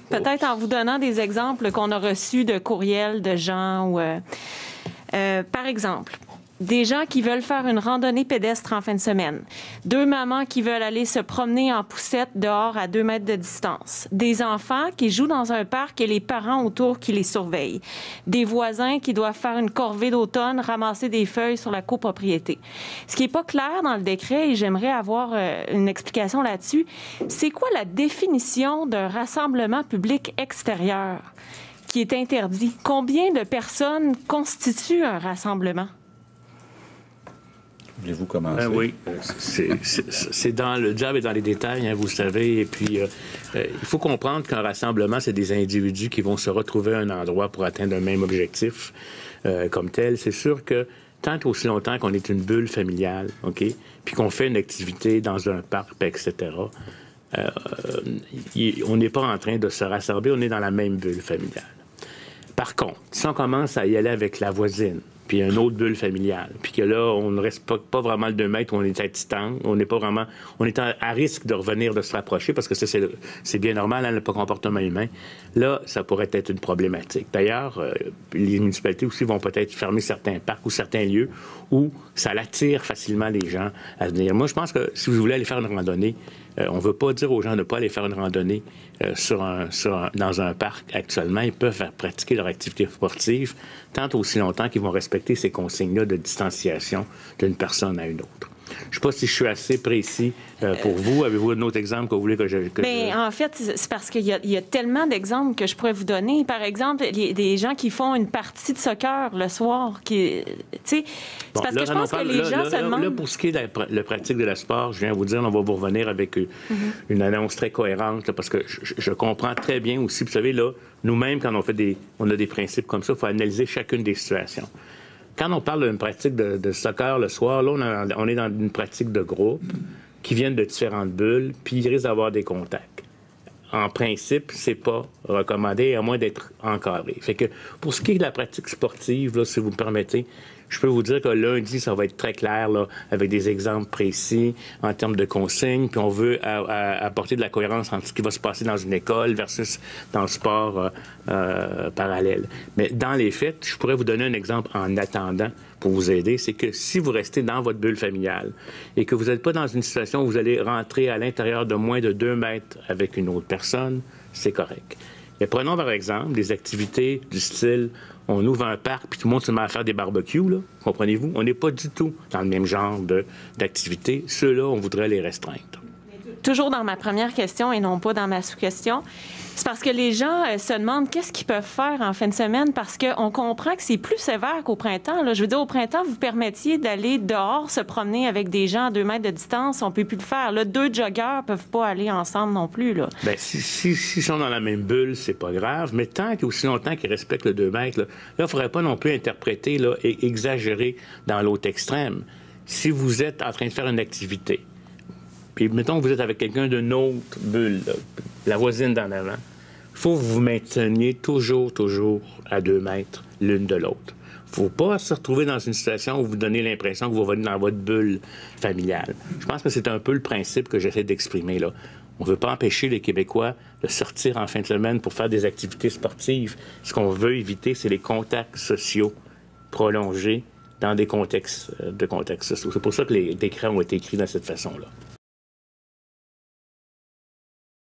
Peut-être en vous donnant des exemples qu'on a reçus de courriels de gens ou... par exemple, des gens qui veulent faire une randonnée pédestre en fin de semaine. 2 mamans qui veulent aller se promener en poussette dehors à 2 mètres de distance. Des enfants qui jouent dans un parc et les parents autour qui les surveillent. Des voisins qui doivent faire une corvée d'automne, ramasser des feuilles sur la copropriété. Ce qui n'est pas clair dans le décret, et j'aimerais avoir une explication là-dessus, c'est quoi la définition d'un rassemblement public extérieur qui est interdit? Combien de personnes constituent un rassemblement? Voulez-vous commencer? Oui, c'est dans le diable et dans les détails, hein, vous le savez. Et puis, il faut comprendre qu'un rassemblement, c'est des individus qui vont se retrouver à un endroit pour atteindre un même objectif comme tel. C'est sûr que tant aussi longtemps qu'on est une bulle familiale, OK, puis qu'on fait une activité dans un parc, etc., on n'est pas en train de se rassembler, on est dans la même bulle familiale. Par contre, si on commence à y aller avec la voisine, puis une autre bulle familiale, puis que là, on ne reste pas vraiment le 2 mètres, on est à distance, on n'est pas vraiment... On est à risque de revenir, de se rapprocher, parce que ça, c'est bien normal, hein, le comportement humain. Là, ça pourrait être une problématique. D'ailleurs, les municipalités aussi vont peut-être fermer certains parcs ou certains lieux où ça attire facilement les gens à venir. Moi, je pense que si vous voulez aller faire une randonnée, on ne veut pas dire aux gens de ne pas aller faire une randonnée dans un parc actuellement. Ils peuvent pratiquer leur activité sportive tant aussi longtemps qu'ils vont respecter ces consignes-là de distanciation d'une personne à une autre. Je ne sais pas si je suis assez précis pour vous. Avez-vous un autre exemple que vous voulez que je... En fait, c'est parce qu'il y a tellement d'exemples que je pourrais vous donner. Par exemple, des gens qui font une partie de soccer le soir. C'est parce que je pense que les gens se demandent... Là, pour ce qui est de la pratique de la sport, je viens vous dire, on va vous revenir avec une annonce très cohérente, là, parce que je comprends très bien aussi. Vous savez, là, nous-mêmes, quand on a des principes comme ça, il faut analyser chacune des situations. Quand on parle d'une pratique de soccer le soir, là, on est dans une pratique de groupe qui viennent de différentes bulles, puis il risque d'avoir des contacts. En principe, c'est pas recommandé, à moins d'être encadré. Fait que pour ce qui est de la pratique sportive, là, si vous me permettez, je peux vous dire que lundi, ça va être très clair, là, avec des exemples précis en termes de consignes, puis on veut apporter de la cohérence entre ce qui va se passer dans une école versus dans le sport parallèle. Mais dans les faits, je pourrais vous donner un exemple en attendant pour vous aider, c'est que si vous restez dans votre bulle familiale et que vous n'êtes pas dans une situation où vous allez rentrer à l'intérieur de moins de 2 mètres avec une autre personne, c'est correct. Mais prenons par exemple des activités du style on ouvre un parc puis tout le monde se met à faire des barbecues, là, comprenez-vous? On n'est pas du tout dans le même genre d'activités. Ceux-là, on voudrait les restreindre. Toujours dans ma première question et non pas dans ma sous-question. C'est parce que les gens se demandent qu'est-ce qu'ils peuvent faire en fin de semaine parce qu'on comprend que c'est plus sévère qu'au printemps. Là. Je veux dire, au printemps, vous permettiez d'aller dehors se promener avec des gens à 2 mètres de distance. On ne peut plus le faire. Là, 2 joggeurs ne peuvent pas aller ensemble non plus. Là. Bien, s'ils sont dans la même bulle, c'est pas grave. Mais tant qu'aussi longtemps qu'ils respectent le 2 mètres, là, il ne faudrait pas non plus interpréter là, et exagérer dans l'autre extrême. Si vous êtes en train de faire une activité, puis mettons que vous êtes avec quelqu'un d'une autre bulle, là, la voisine d'en avant, il faut que vous vous mainteniez toujours à 2 mètres l'une de l'autre. Il ne faut pas se retrouver dans une situation où vous donnez l'impression que vous venez dans votre bulle familiale. Je pense que c'est un peu le principe que j'essaie d'exprimer là. On ne veut pas empêcher les Québécois de sortir en fin de semaine pour faire des activités sportives. Ce qu'on veut éviter, c'est les contacts sociaux prolongés dans des contextes sociaux. C'est pour ça que les décrets ont été écrits de cette façon-là.